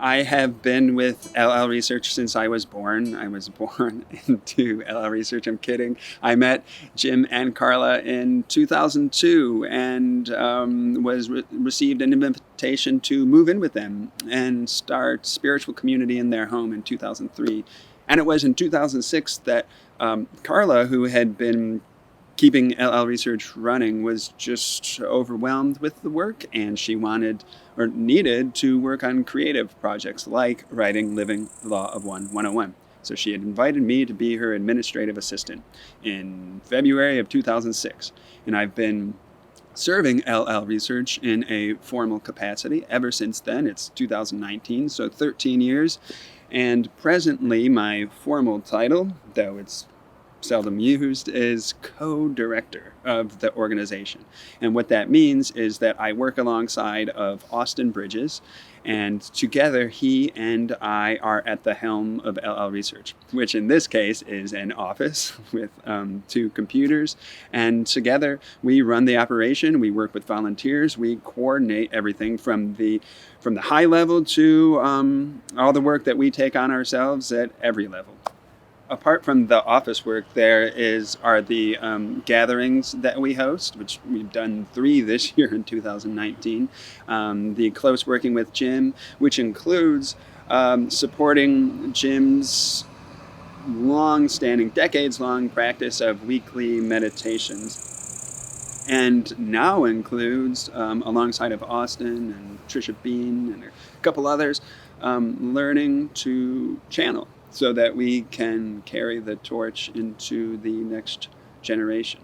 I have been with LL Research since I was born. I was born into LL Research. I'm kidding. I met Jim and Carla in 2002 and received an invitation to move in with them and start spiritual community in their home in 2003. And it was in 2006 that Carla, who had been keeping LL Research running, was just overwhelmed with the work, and she wanted or needed to work on creative projects like writing Living the Law of One 101. So she had invited me to be her administrative assistant in February of 2006. And I've been serving LL Research in a formal capacity ever since then. It's 2019, so 13 years. And presently, my formal title, though it's seldom used, is co-director of the organization. And what that means is that I work alongside of Austin Bridges, and together he and I are at the helm of LL Research, which in this case is an office with 2 computers. And together we run the operation, we work with volunteers, we coordinate everything from the high level to all the work that we take on ourselves at every level. Apart from the office work, are the gatherings that we host, which we've done 3 this year in 2019. The close working with Jim, which includes supporting Jim's long-standing, decades-long practice of weekly meditations, and now includes, alongside of Austin and Trisha Bean and a couple others, learning to channel, so that we can carry the torch into the next generation.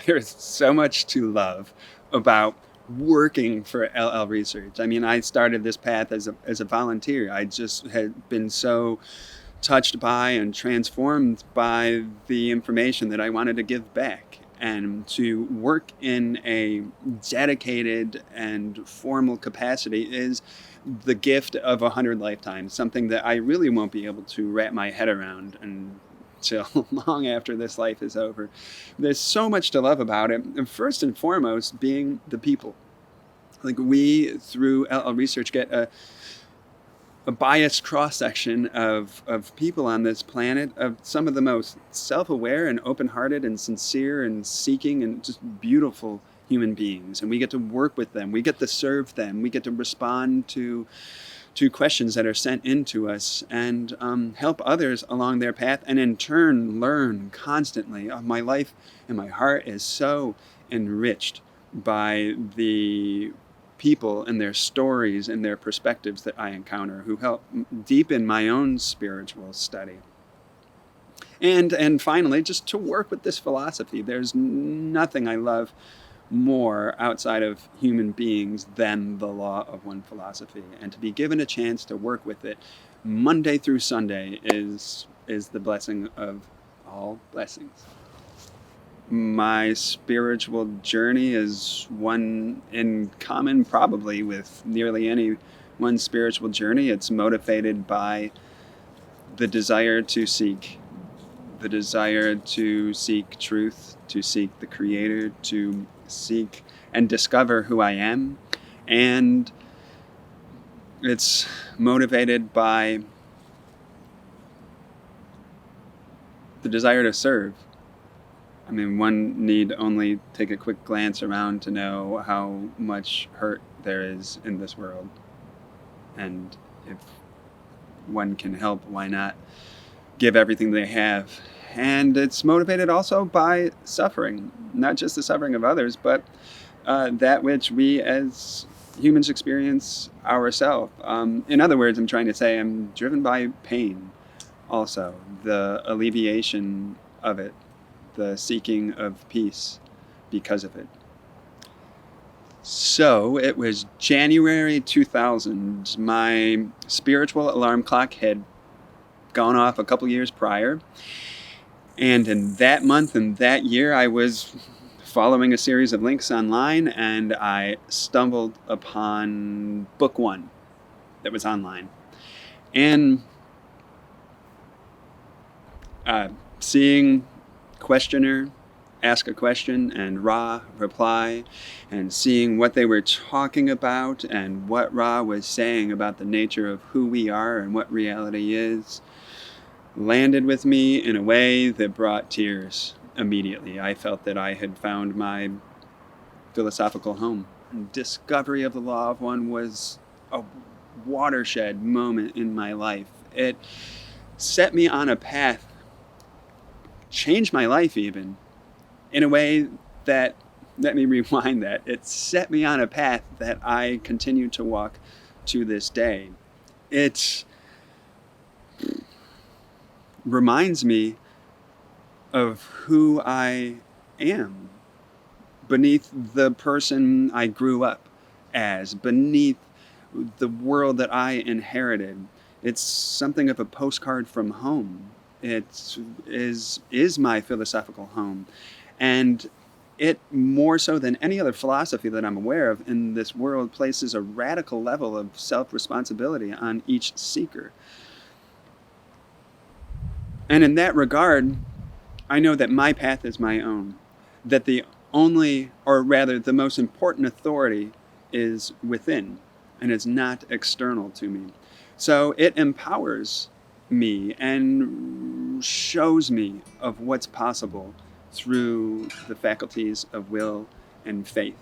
There's so much to love about working for LL Research. I mean, I started this path as a volunteer. I just had been so touched by and transformed by the information that I wanted to give back. And to work in a dedicated and formal capacity is the gift of 100 lifetimes, something that I really won't be able to wrap my head around until long after this life is over. There's so much to love about it, and first and foremost being the people. Like, we, through LL Research, get a biased cross-section of people on this planet, of some of the most self-aware and open-hearted and sincere and seeking and just beautiful human beings. And we get to work with them. We get to serve them. We get to respond to questions that are sent in to us and help others along their path, and in turn learn constantly. My life and my heart is so enriched by the people and their stories and their perspectives that I encounter, who help deepen my own spiritual study. And finally, just to work with this philosophy. There's nothing I love more outside of human beings than the Law of One philosophy. And to be given a chance to work with it Monday through Sunday is the blessing of all blessings. My spiritual journey is one in common probably with nearly anyone's spiritual journey. It's motivated by the desire to seek truth, to seek the Creator, to seek and discover who I am. And it's motivated by the desire to serve. I mean, one need only take a quick glance around to know how much hurt there is in this world. And if one can help, why not give everything they have? And it's motivated also by suffering, not just the suffering of others, but that which we as humans experience ourselves. In other words, I'm trying to say I'm driven by pain also, the alleviation of it, the seeking of peace because of it. So it was January 2000. My spiritual alarm clock had gone off a couple years prior. And in that month and that year, I was following a series of links online, and I stumbled upon book 1 that was online. And seeing questioner ask a question and Ra reply, and seeing what they were talking about and what Ra was saying about the nature of who we are and what reality is, landed with me in a way that brought tears immediately. I felt that I had found my philosophical home. Discovery of the Law of One was a watershed moment in my life. It set me on a path, changed my life even, in a way that, let me rewind that, it set me on a path that I continue to walk to this day. It reminds me of who I am beneath the person I grew up as, beneath the world that I inherited. It's something of a postcard from home. It is my philosophical home. And it, more so than any other philosophy that I'm aware of in this world, places a radical level of self-responsibility on each seeker. And in that regard, I know that my path is my own, that the only, or rather the most important authority is within and is not external to me. So it empowers me and shows me of what's possible through the faculties of will and faith.